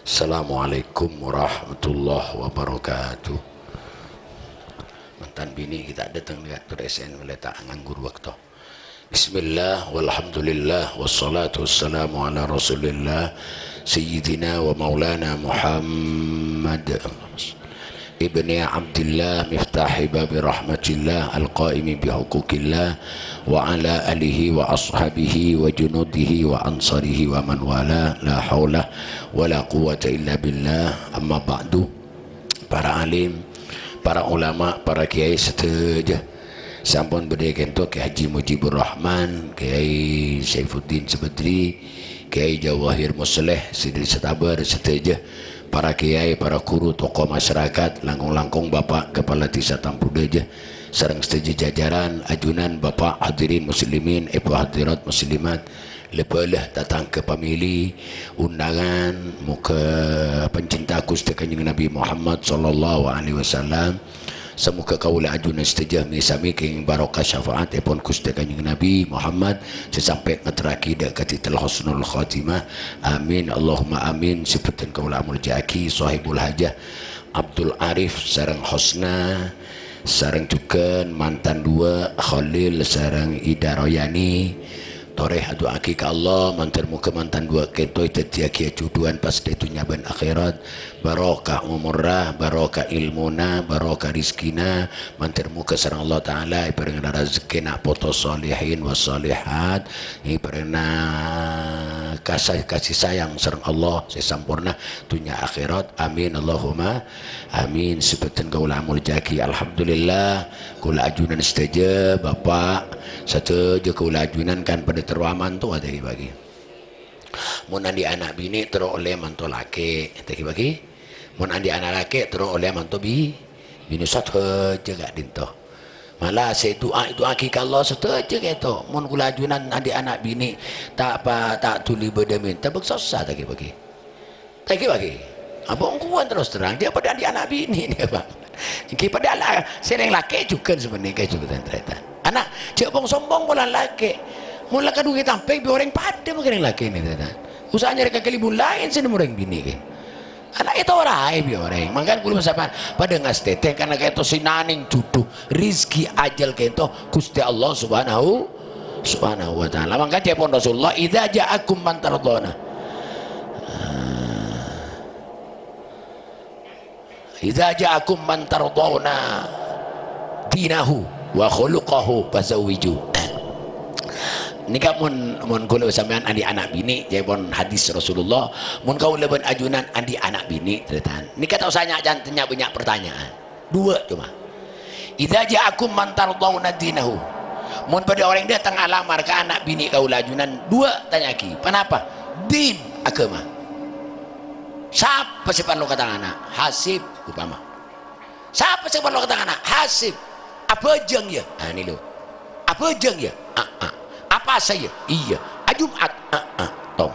Assalamualaikum warahmatullahi wabarakatuh. Mantan bini kita datang lihat teresen meletak nganggur waktu. Bismillah walhamdulillah wassalatu wassalamu ala rasulillah sayyidina wa maulana Muhammad ibni Abdillah miftahi babi rahmatillah al-qaimi bihuquqillah wa ala alihi wa ashabihi wa junudihi wa ansarihi wa man wala la hawla wa la quwata illa billah. Amma ba'du. Para alim, para ulama, para kiai setuju sampun berdaya kento Kiai Haji Mujibur Rahman, Kiai Saifuddin Sebedri, Kiai Jawahir Musleh Sidri Setabar setuju, para kiai, para guru, tokoh masyarakat, langkung-langkung Bapak Kepala Desa Tampudeja, sareng setuju jajaran, ajunan Bapak hadirin muslimin, ibu hadirat muslimat, lepalah datang ke pemilih undangan muka pencinta Gusti Kanjeng Nabi Muhammad sallallahu alaihi wasallam. Semoga kaulah ajunan setuju misami king barokah syafaat ipun Gusti Kanjeng Nabi Muhammad sesampai ngeteraki dakatitul husnul khatimah. Amin Allahumma amin. Sebutan kaulah muljaki sahibul hajah Abdul Arif sareng Husna, sareng juga mantan dua Khalil sareng Ida Royani. Toreh adu aki ka Allah mantan muka mantan dua kento itatia kia cuduan pas detunya ban akhirat, barokah umurah, barokah ilmuna, barokah rizkina, mantan muka sarang Allah Ta'ala iparengna rezeki nak poto salihin wa salihat, iparengna kasih sayang sarang Allah sesampurna dunia akhirat. Amin Allahumma amin. Sebutan kaulah muljaki alhamdulillah kaulah ajunan setuju Bapak setuju kaulah ajunan kan pada terwaman tu ada bagi mun andi anak bini terus oleh mantu laki tadi bagi mun andi anak laki terus oleh mantu bini saja gak dinto malah saya doa itu akik Allah setuju gitu mun kula ajunan andi anak bini tak apa tak tuli bedamin tak susah tadi bagi abang kuan terus terang dia pada andi anak bini dia bang pada anak sereng laki juga sebenarnya kayak juga ternyata anak cek bong sombong bola laki mula kadu kita sampai bi orang pada mungkin laki ini ternyata usahanya mereka kelibun lain sini orang bini kan anak itu orang bi orang makanya kulo siapa pada ngas teteh karena kayak itu sinaning juduh rizki ajal kayak itu Gusti Allah subhanahu wa ta'ala. Makanya dia pun Rasulullah idza ja'akum man tardona idza ja'akum man tardona dinahu wa khuluquhu fazawwiju. Nikah mun kula sampean andi anak bini jepon hadis Rasulullah mun kau leben ajunan andi anak bini tretan nikah tak usah tanya banyak pertanyaan dua cuma idza ja'akum man tardawna dinahu mun pada orang datang alamar ke anak bini kau ajunan dua tanya ki kenapa din agama siapa sifat lo kata anak hasib upama siapa sifat lo kata anak hasib apa jeng ya ini lo apa jeng ya apa saya iya Jumat tong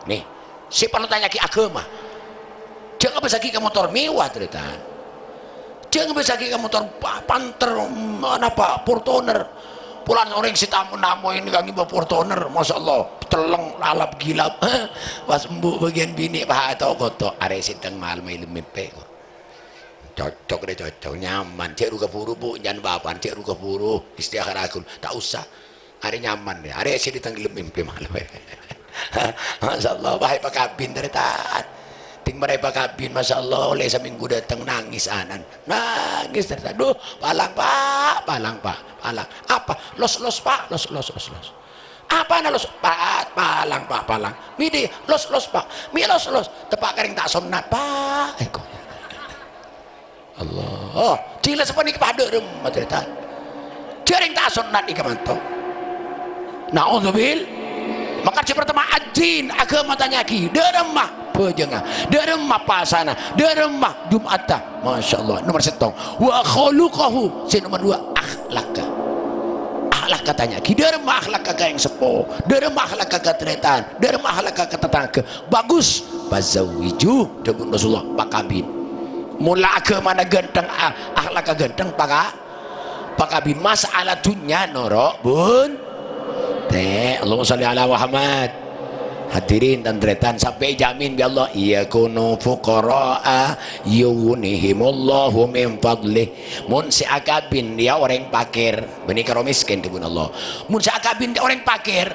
nih si perlu tanya ki agama jangan bisa ki motor mewah ternyata jangan bisa ki motor panter mana pak Fortuner pulang orang si tamu namo ini kang ibu Fortuner masya Allah teleng lalap gilap pas embu bagian bini pak atau kotor are sidang malam ilmu mimpi cocok deh cocok nyaman cek ruka buru bu jangan bapan cek ruka buru istiakhir aku tak usah hari nyaman deh hari sih ditanggil mimpi malam masya Allah bahaya pak kabin dari tat ting mereka kabin masya Allah oleh seminggu datang nangis anan nangis dari tat duh palang pak apa los pak los apa na los pak palang midi los pak mi los tepak kering tak somnat pak Allah cila sepenik pada rumah cerita jaring tak sunat ikamanto na'udzubil maka pertama adin agama tanya ki deremah pejengah deremah pasana deremah jumata masya Allah nomor setong wa khuluquhu si nomor dua akhlaka katanya ki deremah akhlaka yang sepo deremah akhlaka ketretan deremah akhlaka tetangga bagus bazawiju debun Rasulullah pakabin mula agama mana genteng akhlak genteng pakabin masalah dunia norok bun teh Allahumma sholli ala Muhammad Hadirin dan tretan sampai jamin bi Allah yakunu fuqara'a yughnihimullahu min fadlih. Mun si akabin dia orang pakir benih karo miskin dibun Allah. Mun si akabin dia orang pakir.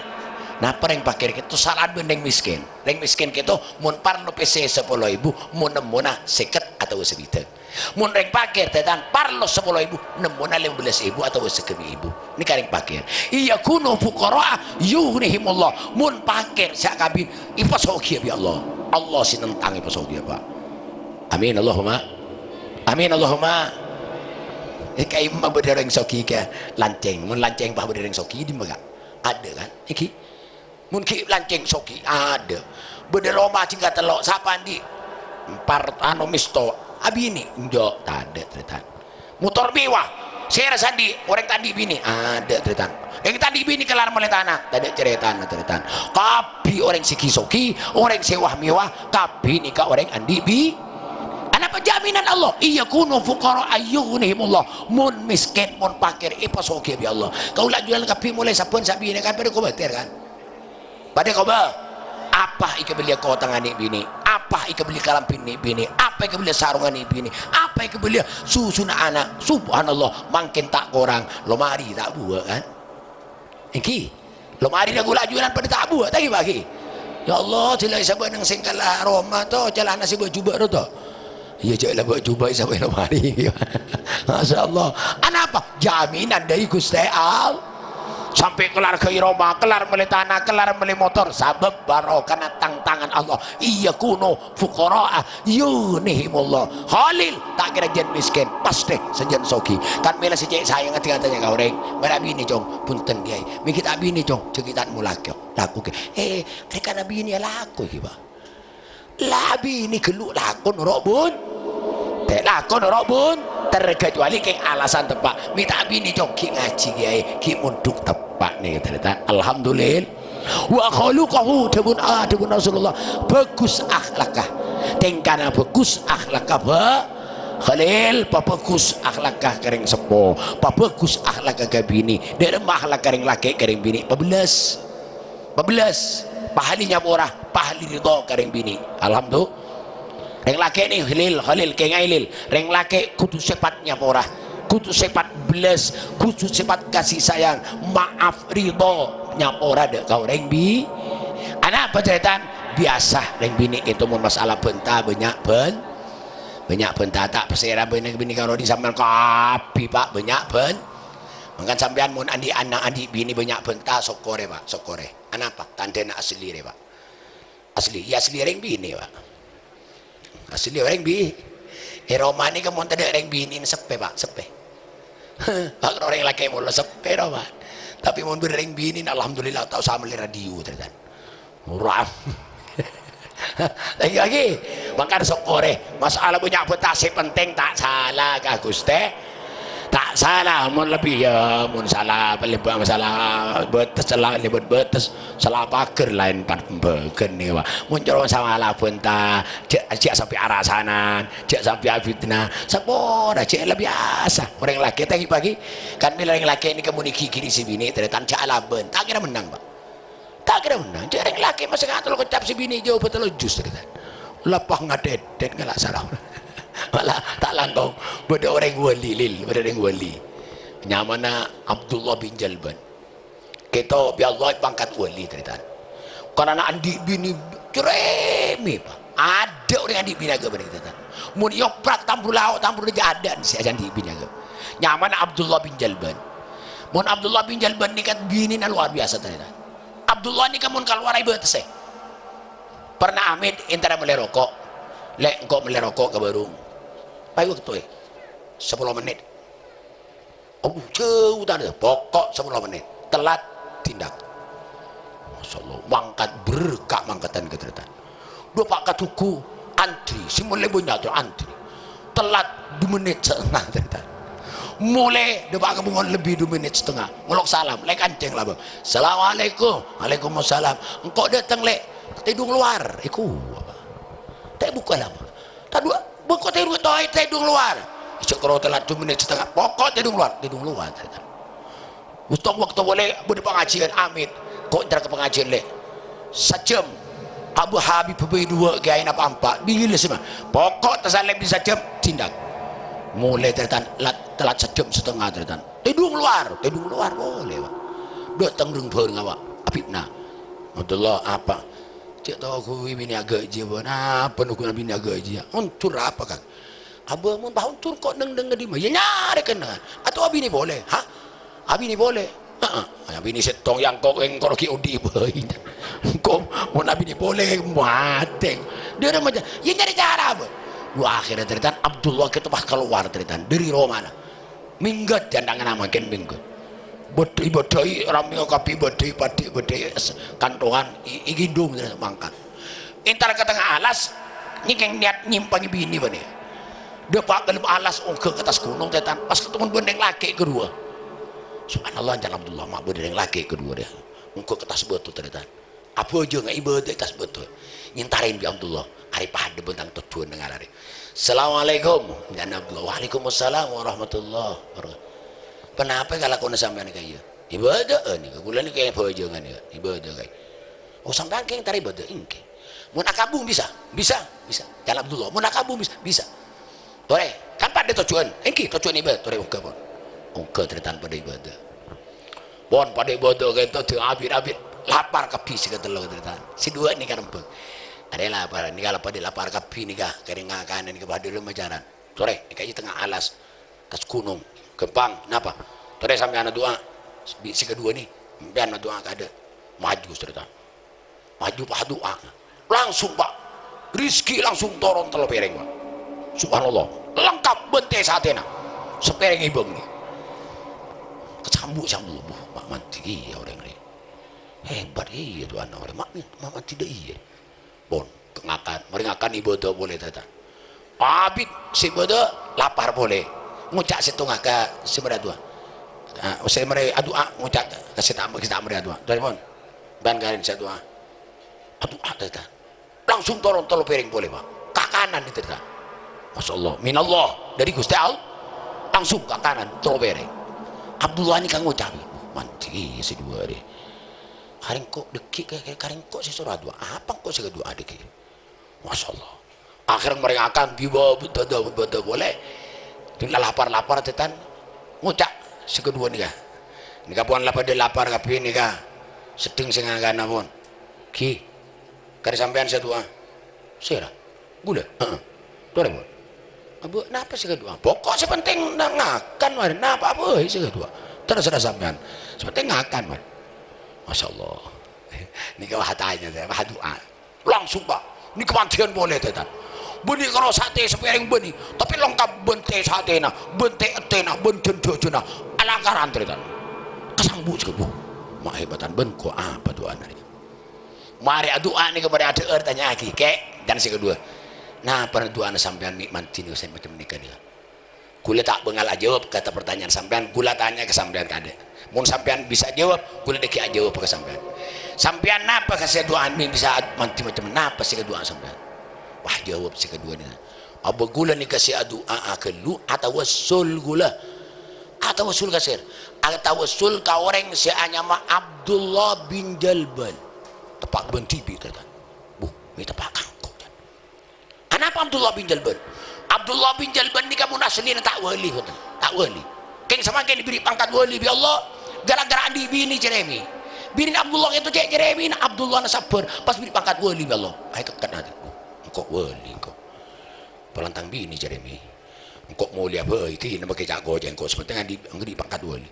Nah orang pakir itu salah bendeng miskin. Reng miskin itu mun parlo PC 10.000 mun nemuna 50 atau 70. Mun reng pakir tetan parlo 10.000 nemuna 15.000 atau 10.000. Ini kareng pakir. Iya kuno fuqara yughnihimullah. Mun pakir sak kabin ipasogi ya Allah. Allah sinentang ipasogi Pak. Amin Allahumma. Amin Allahumma. Kayak mah berdereng sogi ke lanceng. Mun lanceng bah berdereng sogi di mana? Ada kan? Iki. Mun ki lanceng sogi ada. Berderoma cingkat telok sapandi. Anu misto abi ini njo ada tretan motor mewah saya rasa di orang tadi bini ada tretan yang tadi bini kelar mulai tanah ada ceretan tretan kapi orang sikisoki orang sewah mewah kapi nikah orang andi bi apa jaminan Allah iya kuno fuqara ayyuhnihimullah mun miskin mun pakir ipasoki bi Allah kau lah jual kapi mulai sapun sabi ini kan pada kau beter kan pada kau apa ika beli kau tangani bini apa ika beli kalam bini apa ika beli sarungan bini apa ika beli susu anak subhanallah makin tak korang lomari tak buat kan iki lomari dah gula jualan pada tak buat tadi bagi ya Allah jelai sabar nang singkala Roma to celana si baju jubah to iya jelah baju jubah sampai lomari Masya Allah apa jaminan dari Gusti Allah sampai kelar ke Roma, kelar beli tanah, kelar beli motor sabab barokah tangan Allah iya kuno fuqara'a yughnihimullah Khalil tak kira jen miskin pas deh sejen soki kan mela si cek sayang ngerti-ngertinya kau reng berabi ini cong punten kiai mikit abi ini cong cekitan mulak laku ke mereka nabi ini laku kiba labi ini geluk lakon robun teh lakon robun terkecuali ke alasan tepat minta bini joki ngaji kiai ki munduk tepat nih ternyata alhamdulillah wa khaluqahu debun Rasulullah bagus akhlakah tengkana bagus akhlakah ba Khalil bagus akhlakah kering sepo bagus akhlakah ke bini dari akhlak kering laki kering bini 14 pahalinya porah pahali ridho kering bini alhamdulillah reng laki ni Khalil kengailil reng laki kudu sifatnya porah kudu sifat belas kudu sifat kasih sayang maaf ridho nyapora dek kau reng bi anak apa ceretan biasa reng bini itu mau masalah benta banyak benta tak pesera bini kalau di sambil kapi pak banyak ben makan sampean mun andi anak andi bini banyak benta sokore pak sokore anak apa tandena asli re pak asli ya asli reng bini pak asli orang bi Roma ini kamu tidak orang bini sepe pak sepe pak orang laki mula sepe Roma tapi mau bereng bini alhamdulillah tahu sama radio ternyata murah lagi makan sokore masalah punya petasi penting tak salah kak Guste tak salah mun lebih ya mun salah paling masalah betes salah libet betes salah pager lain pat begen nih wah muncul sama pun ta cek sampai arah sana cek sampai fitnah sepora cek lebih biasa orang laki tadi pagi kan bila orang laki ini kemudian kiri si bini ternyata cek alaben tak kira menang pak tak kira menang cek orang laki masa ngatul kecap si bini jauh betul jus ternyata lepah ngadedet nggak salah malah tak lantong beda orang wali nyamana Abdullah bin Jalban kita bi Allah pangkat wali ternyata karena andi bini kremi pak ada orang andi bini agak bener ternyata mun yoprak tampur lauk tampur jadan si andi bini agak nyamana Abdullah bin Jalban mun Abdullah bin Jalban ni kan bini na luar biasa ternyata Abdullah ni kan mun keluar ibu tese pernah Amit intara beli rokok lek engkau beli rokok ke barung payu waktu 10 menit jauh tadi pokok 10 menit telat tindak Masya Allah mangkat berkah mangkatan keteratan dua pak katuku antri si mulai punya tuh antri telat 2 menit setengah ternyata mulai dua pak kebungan lebih 2 menit setengah ngulok salam lek kancing lah assalamualaikum waalaikumsalam engkau datang lek tidung luar iku tak buka lama tak dua buka tidung luar kalau telat 2 menit setengah pokok tidung luar Ustaz waktu boleh berpengajian Amit kok ntar ke pengajian lek sejam Abu Habib bebai dua gaya apa empat bila semua pokok tersalim bisa jam tindak mulai tertan telat sejam setengah tertan tidung luar boleh pak dua tengrung per ngawak apipna Abdullah apa cik tahu aku bini agak je apa nukunan bini agak je untur apa kan abah mun tahu untur kok deng di mana ya nyari kena atau abi ni boleh ha abi ni boleh abi ni setong yang kok engkor ki udi bayi kok mun abi ni boleh mati dia ada macam ya nyari cara apa dua akhirnya teritan Abdullah kita pas keluar teritan dari Romana minggat jandangan makin minggat bedai ramai kapi bedai padi bedai kantongan igindung mangkat entar ke tengah alas ni keng niat nyimpangi bini bani dia pak dalam alas ke atas gunung tetan pas ketemu bendeng laki kedua subhanallah jangan Abdullah mak bendeng laki kedua dia ke atas betul tetan apa aja nggak ibadah atas betul nyintarin bi Abdullah hari pada bentang tujuan dengar hari assalamualaikum dan Abdullah waalaikumsalam warahmatullahi wabarakatuh kenapa kalau kau sampean kayak ibadah ni bulan ni kayak apa jangan ya ibadah kayak oh sampean kayak tari ibadah ingke mun akabung bisa jalan Abdullah mun akabung bisa tore kan pada tujuan ingke tujuan ibadah tore ungke teritan pada ibadah bon pada ibadah kayak tu abid lapar kapi seketelok teritan si dua ni kan empuk ada lapar ni kalau pada lapar kapi ni kah keringakan ni kepada rumah jalan tore kayak tengah alas tas gunung kepang kenapa tadi sampai anak doa si kedua nih dan doa ada maju cerita maju pak doa langsung pak rizki langsung turun telo pereng pak subhanallah lengkap bente satena sepereng ibang nih kecambuk sambut mak mati iya orang ini hebat iya tuh anak orang mak tidak iya bon kengakan meringakan ibadah boleh tata abid si ibadah lapar boleh ngucak setengah ke sebelah dua saya mereka adua ngucak kasih tambah kita mereka adua dari pun dan karin saya doa adua tata langsung tolong piring boleh pak ke kanan itu tata masya Allah minallah dari Gusti Allah langsung ke kanan tolong piring Abdullah ini kan ngucap manti si dua deh karing kok dekik kayak karing kok si surah dua apa kok si kedua dekik masya Allah akhirnya mereka akan tiba betul boleh tinggal lapar tetan ngucak sekedua nikah puan lapar kapi nikah seding sengagana pun ki kari sampean saya doa sira gula tuh pun abu napa sih kedua pokok sepenting ngakan mari napa apa sih kedua terserah sampean sepenting ngakan mari masya Allah nikah hatanya saya doa langsung pak ini kematian boleh tetan beni kalau sate sepiring beni tapi lengkap bente satena bente etena benten jojona alangkaran teritan kesambut juga mak hebatan benko apa doa nari mari doa ni kepada ada tanya lagi kek dan si kedua nah pernah doa sampean nikmati ni saya macam nikah dia gula tak bengal jawab kata pertanyaan sampean gula tanya ke sampean kada mun sampean bisa jawab gula deki jawab ke sampean napa kasih doa ni bisa manti macam napa sih doa sampean wah jawab si kedua ni apa gula ni kasih doa akelu atau wasul gula atau wasul kasir atau wasul ka orang si anyama Abdullah bin Jalban tepak ben TV kata mi tepak kangkok anapa Abdullah bin Jalban ni kamu asli tak wali keng sama keng diberi pangkat wali bi Allah gara-gara andi bini Jeremy bini Abdullah itu cek Jeremy Abdullah sabar pas beri pangkat wali bi Allah ai kekat hati kok wali kok pelantang bini Jeremy kok mulia bae iki nama ke jago jeng kok sepenting di pangkat wali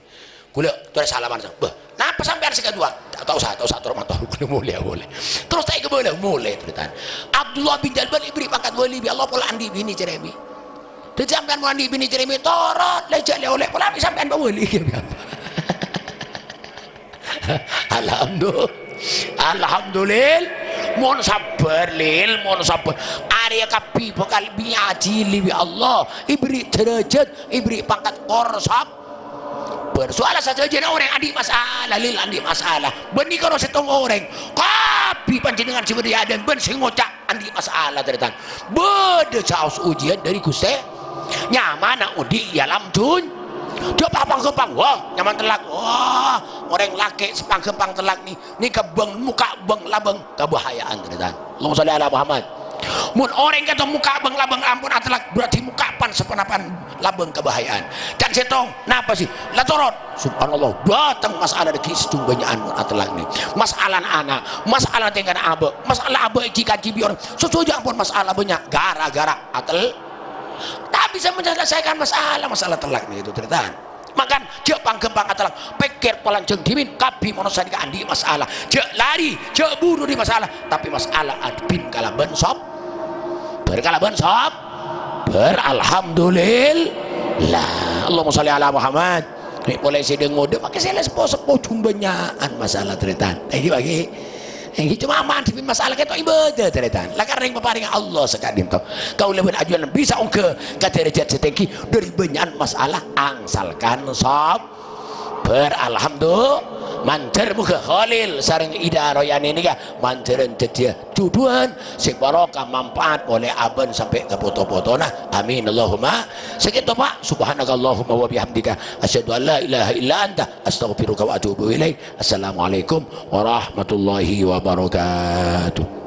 kula tu salaman bah napa sampean sing kedua tahu satu rumah tahu kula mulia boleh terus tak ke boleh mulai cerita Abdullah bin Jalban diberi pangkat wali bi Allah pola andi bini Jeremy dan sampean mau andi bini Jeremy torot lejak oleh pola sampean wali alhamdulillah mohon sabar area kapi bakal biajili bi Allah ibri derajat ibri pangkat korsab bersoalan saja orang adik masalah benih kalau setong orang kapi panjenengan seperti ada ben sing ngocak andi masalah teretan beda caos ujian dari Gusti nyamana udi alam dun dia papang-kepang wah nyaman telak wah orang laki sepang-kepang telak nih kebeng muka beng labeng kebahayaan ternyata. Allahumma sholli ala Muhammad. Mun orang kata muka beng labeng ampun atelak berarti muka pan sepenapan labeng kebahayaan dan setong napa sih latorot subhanallah datang masalah de kistung banyakan mun atelak nih masalah anak masalah dengan abe masalah abe jika cibior sesuatu ampun masalah banyak gara-gara atel tak bisa menyelesaikan masalah telak nih itu ternyata. Makan jek panggembang atelak pikir pelanceng dimin kabi manusia di andi masalah jek lari jek buru di masalah tapi masalah adbin kalaban sop berkalaban sop beralhamdulillah. Allahumma sholli ala Muhammad. Boleh sedeng ngode pakai seles sepo jumbenyaan masalah tretan bagi cuma aman di masalah kita ibadah tretan lah karena yang peparing Allah sekadin to kau lebih ajuan bisa ongke ke derajat setinggi dari banyak masalah angsalkan sob beralhamdulillah mancer muka khalil sareng ida royan ini ya manceran jadi tuduhan si barokah manfaat oleh aben sampai ke foto-foto nah amin Allahumma segitu Pak subhanakallahumma wa bihamdika asyhadu an la ilaha illa anta astaghfiruka wa atubu ilaik. Assalamualaikum warahmatullahi wabarakatuh.